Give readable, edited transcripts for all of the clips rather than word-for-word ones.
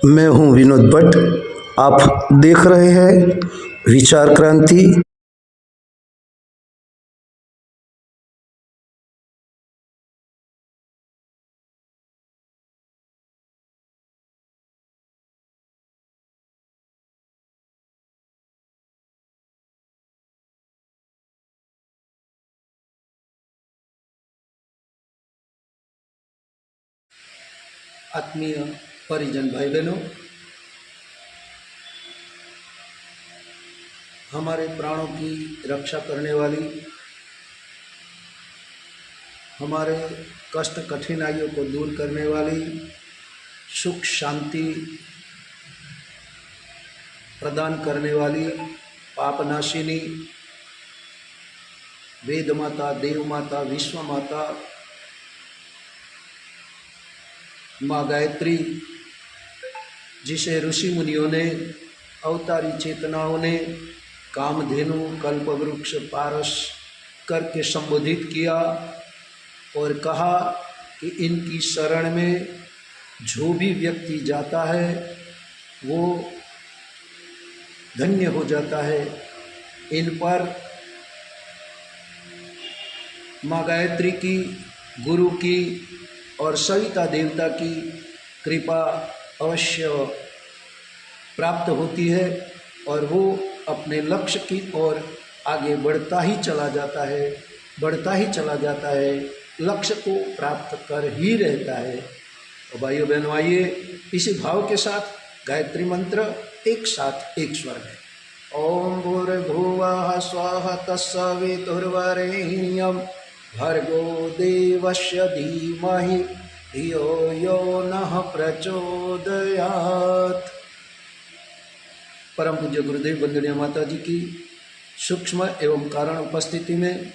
मैं हूं विनोद भट्ट। आप देख रहे हैं विचार क्रांति। आत्मीय परिजन भाई बहनों, हमारे प्राणों की रक्षा करने वाली, हमारे कष्ट कठिनाइयों को दूर करने वाली, सुख शांति प्रदान करने वाली, पापनाशिनी वेद माता, देव माता, विश्व माता माँ गायत्री, जिसे ऋषि मुनियों ने, अवतारी चेतनाओं ने कामधेनु, कल्पवृक्ष, पारस करके संबोधित किया और कहा कि इनकी शरण में जो भी व्यक्ति जाता है वो धन्य हो जाता है। इन पर माँ गायत्री की, गुरु की और सविता देवता की कृपा अवश्य प्राप्त होती है और वो अपने लक्ष्य की ओर आगे बढ़ता ही चला जाता है, बढ़ता ही चला जाता है, लक्ष्य को प्राप्त कर ही रहता है। और भाइयों बहनों, आइए इसी भाव के साथ गायत्री मंत्र एक साथ एक स्वर में। ओम भूर्भुवः स्वः तत्सवितुर्वरेण्यं भर्गो देवस्य धीमहि धियो यो नः प्रचोदयात्। परम पूज्य गुरुदेव वंदनीय माता जी की सूक्ष्म एवं कारण उपस्थिति में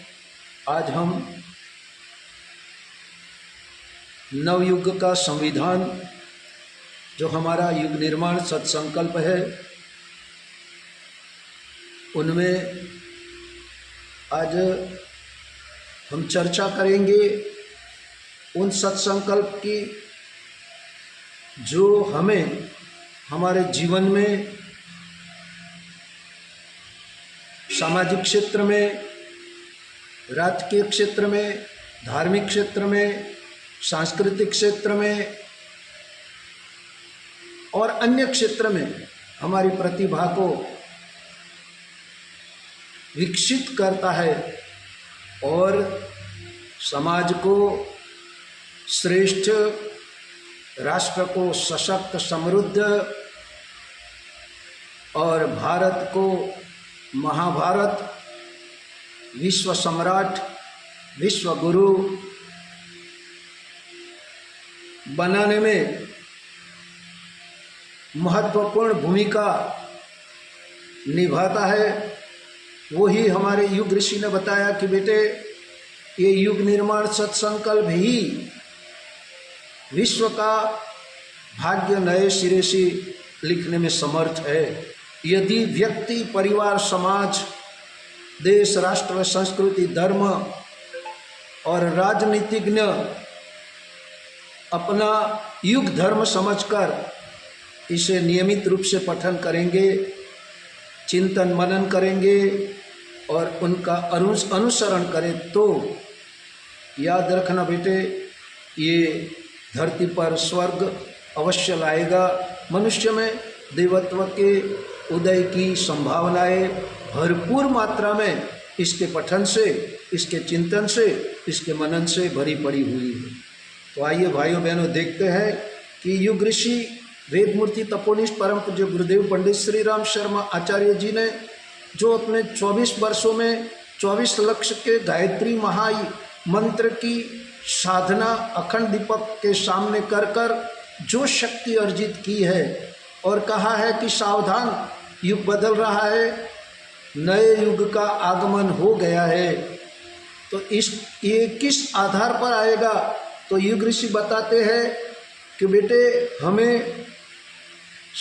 आज हम नवयुग का संविधान, जो हमारा युग निर्माण सत्संकल्प है, उनमें आज हम चर्चा करेंगे उन सत्संकल्प की जो हमें हमारे जीवन में, सामाजिक क्षेत्र में, राजकीय क्षेत्र में, धार्मिक क्षेत्र में, सांस्कृतिक क्षेत्र में और अन्य क्षेत्र में हमारी प्रतिभा को विकसित करता है और समाज को श्रेष्ठ, राष्ट्र को सशक्त, समृद्ध और भारत को महाभारत, विश्व सम्राट, विश्व गुरु बनाने में महत्वपूर्ण भूमिका निभाता है। वही हमारे युग ऋषि ने बताया कि बेटे, ये युग निर्माण सत्संकल्प ही विश्व का भाग्य नए सिरे से लिखने में समर्थ है। यदि व्यक्ति, परिवार, समाज, देश, राष्ट्र, संस्कृति, धर्म और राजनीतिज्ञ अपना युग धर्म समझकर इसे नियमित रूप से पठन करेंगे, चिंतन मनन करेंगे और उनका अनुसरण करें, तो याद रखना बेटे, ये धरती पर स्वर्ग अवश्य लाएगा। मनुष्य में देवत्व के उदय की संभावनाएं भरपूर मात्रा में इसके पठन से, इसके चिंतन से, इसके मनन से भरी पड़ी हुई है। तो आइए भाइयों बहनों, देखते हैं कि युग ऋषि वेदमूर्ति तपोनिष्ठ परम पूज्य गुरुदेव पंडित श्री राम शर्मा आचार्य जी ने जो अपने 24 वर्षों में 24 लक्ष्य के गायत्री महामंत्र की साधना अखंड दीपक के सामने कर कर जो शक्ति अर्जित की है और कहा है कि सावधान, युग बदल रहा है, नए युग का आगमन हो गया है। तो ये किस आधार पर आएगा? तो युग ऋषि बताते हैं कि बेटे, हमें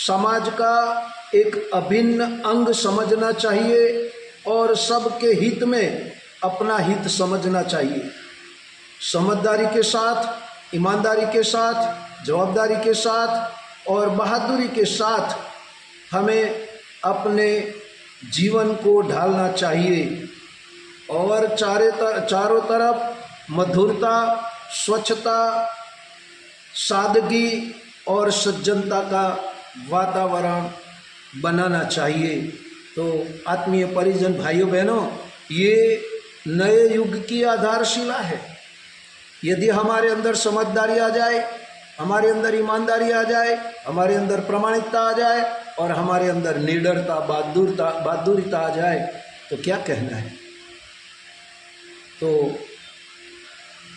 समाज का एक अभिन्न अंग समझना चाहिए और सबके हित में अपना हित समझना चाहिए। समझदारी के साथ, ईमानदारी के साथ, जवाबदारी के साथ और बहादुरी के साथ हमें अपने जीवन को ढालना चाहिए और चारों तरफ मधुरता, स्वच्छता, सादगी और सज्जनता का वातावरण बनाना चाहिए। तो आत्मीय परिजन भाइयों बहनों, ये नए युग की आधारशिला है। यदि हमारे अंदर समझदारी आ जाए, हमारे अंदर ईमानदारी आ जाए, हमारे अंदर प्रामाणिकता आ जाए और हमारे अंदर निडरता, बहादुरिता आ जाए तो क्या कहना है। तो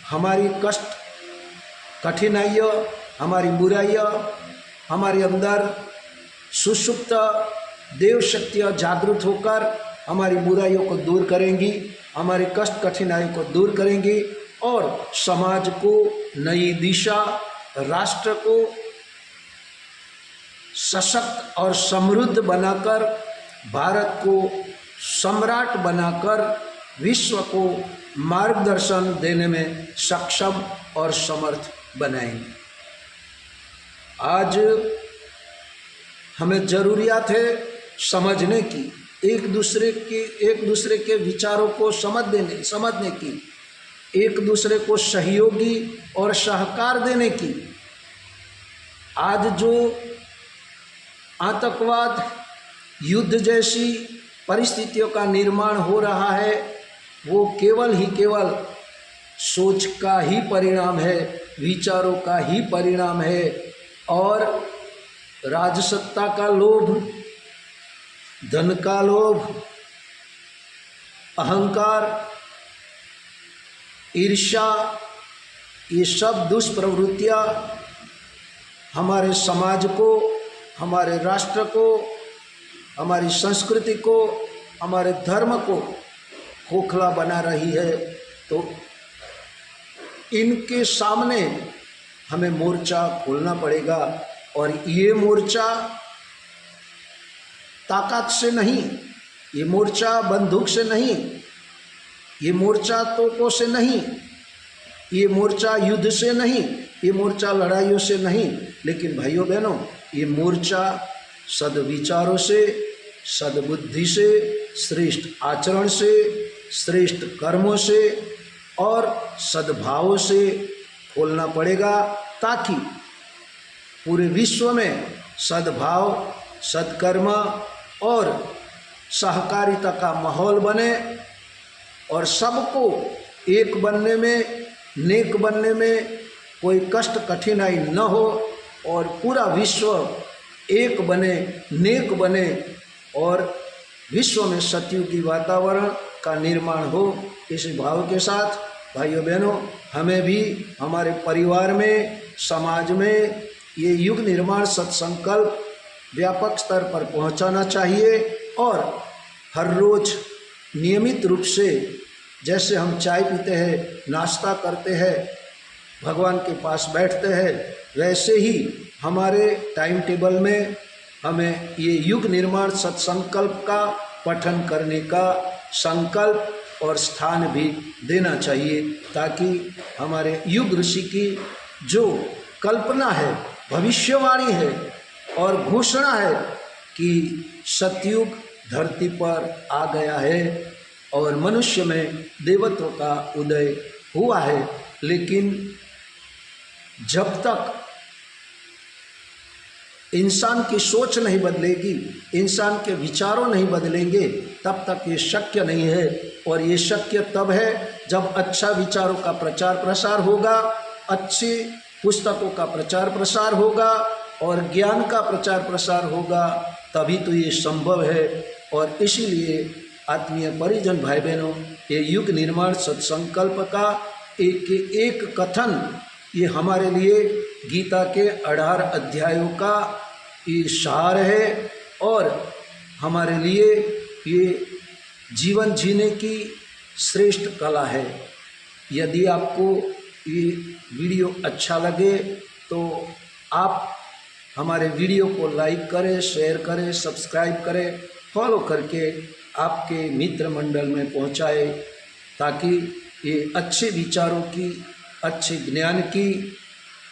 हमारी कष्ट, कठिनाइयाँ, हमारी बुराइयाँ हमारे अंदर सुषुप्त देव शक्तियाँ जागृत होकर हमारी बुराइयों को दूर करेंगी, हमारी कष्ट कठिनाइयों को दूर करेंगी और समाज को नई दिशा, राष्ट्र को सशक्त और समृद्ध बनाकर, भारत को सम्राट बनाकर विश्व को मार्गदर्शन देने में सक्षम और समर्थ बनाएंगे। आज हमें ज़रूरियात है समझने की, एक दूसरे के विचारों को समझने की, एक दूसरे को सहयोगी और सहकार देने की। आज जो आतंकवाद, युद्ध जैसी परिस्थितियों का निर्माण हो रहा है, वो केवल सोच का ही परिणाम है, विचारों का ही परिणाम है और राजसत्ता का लोभ, धन का लोभ, अहंकार, ईर्ष्या, ये सब दुष्प्रवृत्तियाँ हमारे समाज को, हमारे राष्ट्र को, हमारी संस्कृति को, हमारे धर्म को खोखला बना रही है। तो इनके सामने हमें मोर्चा खोलना पड़ेगा और ये मोर्चा ताकत से नहीं, ये मोर्चा बंदूक से नहीं, ये मोर्चा तोपों से नहीं, ये मोर्चा युद्ध से नहीं, ये मोर्चा लड़ाइयों से नहीं, लेकिन भाइयों बहनों, ये मोर्चा सद्विचारों से, सद्बुद्धि से, श्रेष्ठ आचरण से, श्रेष्ठ कर्मों से और सद्भावों से खोलना पड़ेगा, ताकि पूरे विश्व में सद्भाव, सत्कर्म और सहकारिता का माहौल बने और सबको एक बनने में, नेक बनने में कोई कष्ट कठिनाई न हो और पूरा विश्व एक बने, नेक बने और विश्व में सतयुगी वातावरण का निर्माण हो। इस भाव के साथ भाइयों बहनों, हमें भी हमारे परिवार में, समाज में ये युग निर्माण सत्संकल्प व्यापक स्तर पर पहुंचाना चाहिए और हर रोज नियमित रूप से, जैसे हम चाय पीते हैं, नाश्ता करते हैं, भगवान के पास बैठते हैं, वैसे ही हमारे टाइम टेबल में हमें ये युग निर्माण सत्संकल्प का पठन करने का संकल्प और स्थान भी देना चाहिए, ताकि हमारे युग ऋषि की जो कल्पना है, भविष्यवाणी है और घोषणा है कि सतयुग धरती पर आ गया है और मनुष्य में देवत्व का उदय हुआ है, लेकिन जब तक इंसान की सोच नहीं बदलेगी, इंसान के विचारों नहीं बदलेंगे, तब तक ये शक्य नहीं है। और ये शक्य तब है जब अच्छा विचारों का प्रचार प्रसार होगा, अच्छी पुस्तकों का प्रचार प्रसार होगा और ज्ञान का प्रचार प्रसार होगा, तभी तो ये संभव है। और इसीलिए आत्मीय परिजन भाई बहनों, ये युग निर्माण सत्संकल्प का एक कथन ये हमारे लिए गीता के 18 अध्यायों का ये सार है और हमारे लिए ये जीवन जीने की श्रेष्ठ कला है। यदि आपको ये वीडियो अच्छा लगे तो आप हमारे वीडियो को लाइक करें, शेयर करें, सब्सक्राइब करें, फॉलो करके आपके मित्र मंडल में पहुंचाए, ताकि ये अच्छे विचारों की, अच्छे ज्ञान की,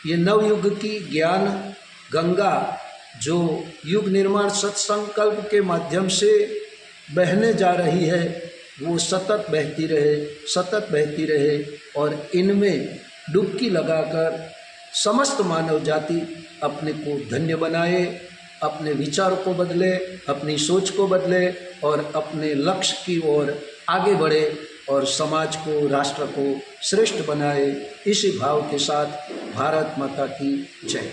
ये नवयुग की ज्ञान गंगा जो युग निर्माण सत्संकल्प के माध्यम से बहने जा रही है वो सतत बहती रहे और इनमें डुबकी लगाकर समस्त मानव जाति अपने को धन्य बनाए, अपने विचार को बदले, अपनी सोच को बदले और अपने लक्ष्य की ओर आगे बढ़े और समाज को, राष्ट्र को श्रेष्ठ बनाए। इसी भाव के साथ भारत माता की जय।